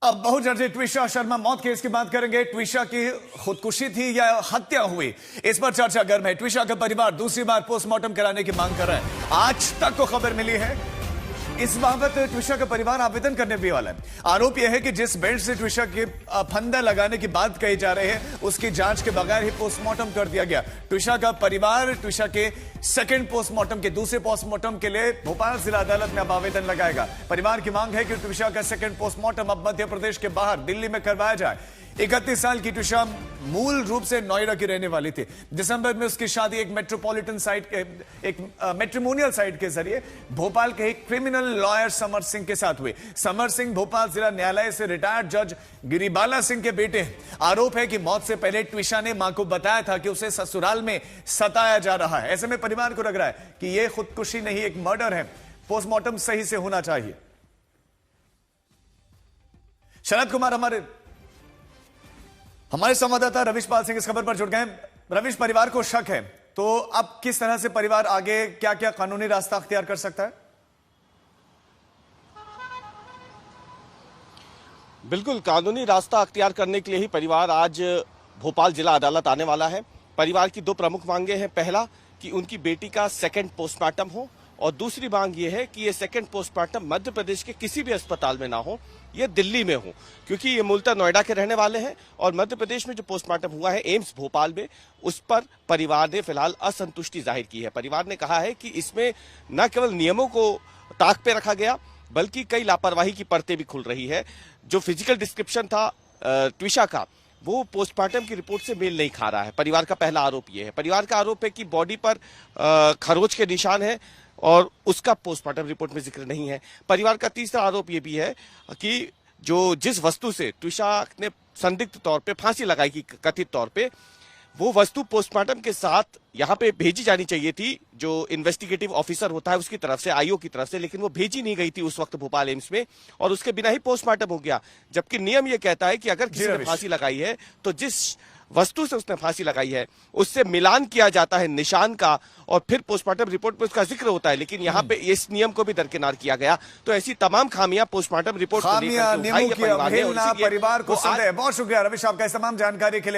अब बहुचर्चित ट्विशा शर्मा मौत केस की बात करेंगे। ट्विशा की खुदकुशी थी या हत्या हुई, इस पर चर्चा गर्म है। ट्विशा का परिवार दूसरी बार पोस्टमार्टम कराने की मांग कर रहा है। आज तक को खबर मिली है, इस बाबत ट्विशा का परिवार आवेदन करने भी वाला है। आरोप यह है कि जिस बेल्ट से ट्विशा के फंदा लगाने की बात कही जा रही है, उसकी जांच के बगैर ही पोस्टमार्टम कर दिया गया। ट्विशा का परिवार ट्विशा के सेकंड पोस्टमार्टम के दूसरे पोस्टमार्टम के लिए भोपाल जिला अदालत में अब आवेदन लगाएगा। परिवार की मांग है कि ट्विशा का सेकंड पोस्टमार्टम अब मध्य प्रदेश के बाहर दिल्ली में करवाया जाए। 31 साल की ट्विशा मूल रूप से नोएडा की रहने वाली थी। दिसंबर में उसकी शादी एक मेट्रोपॉलिटन साइट के एक मैट्रिमोनियल साइट के जरिए भोपाल के एक क्रिमिनल लॉयर समर सिंह के साथ हुई। समर सिंह भोपाल जिला न्यायालय से रिटायर्ड जज गिरिबाला सिंह के बेटे हैं। आरोप है कि मौत से पहले ट्विशा ने मां को बताया था कि उसे ससुराल में सताया जा रहा है। ऐसे में परिवार को लग रहा है कि यह खुदकुशी नहीं, एक मर्डर है। पोस्टमार्टम सही से होना चाहिए। शरद कुमार हमारे संवाददाता रविश पाल सिंह इस खबर पर जुड़ गए। रविश, परिवार को शक है, तो अब किस तरह से परिवार आगे क्या क्या कानूनी रास्ता अख्तियार कर सकता है? बिल्कुल, कानूनी रास्ता अख्तियार करने के लिए ही परिवार आज भोपाल जिला अदालत आने वाला है। परिवार की दो प्रमुख मांगे हैं। पहला कि उनकी बेटी का सेकंड पोस्टमार्टम हो, और दूसरी मांग यह है कि ये सेकंड पोस्टमार्टम मध्य प्रदेश के किसी भी अस्पताल में ना हो, ये दिल्ली में हो, क्योंकि ये मूलतः नोएडा के रहने वाले हैं। और मध्य प्रदेश में जो पोस्टमार्टम हुआ है एम्स भोपाल में, उस पर परिवार ने फिलहाल असंतुष्टि जाहिर की है। परिवार ने कहा है कि इसमें न केवल नियमों को ताक पे रखा गया, बल्कि कई लापरवाही की परतें भी खुल रही है। जो फिजिकल डिस्क्रिप्शन था ट्विशा का, वो पोस्टमार्टम की रिपोर्ट से मेल नहीं खा रहा है। परिवार का पहला आरोप यह है। परिवार का आरोप है कि बॉडी पर खरोच के निशान है और उसका पोस्टमार्टम रिपोर्ट में जिक्र नहीं है। परिवार का तीसरा आरोप यह भी है कि जिस वस्तु से ट्विशा ने संदिग्ध तौर पे फांसी लगाई की कथित तौर पे, वो वस्तु पोस्टमार्टम के साथ यहाँ पे भेजी जानी चाहिए थी, जो इन्वेस्टिगेटिव ऑफिसर होता है उसकी तरफ से, आईओ की तरफ से, लेकिन वो भेजी नहीं गई थी उस वक्त भोपाल एम्स में, और उसके बिना ही पोस्टमार्टम हो गया। जबकि नियम ये कहता है कि अगर किसी ने फांसी लगाई है तो जिस वस्तु से उसने फांसी लगाई है उससे मिलान किया जाता है निशान का, और फिर पोस्टमार्टम रिपोर्ट में उसका जिक्र होता है। लेकिन यहाँ पे इस नियम को भी दरकिनार किया गया। तो ऐसी तमाम खामियां पोस्टमार्टम रिपोर्ट परिवार को संदेह। बहुत शुक्रिया रविश आपका इस तमाम जानकारी के लिए।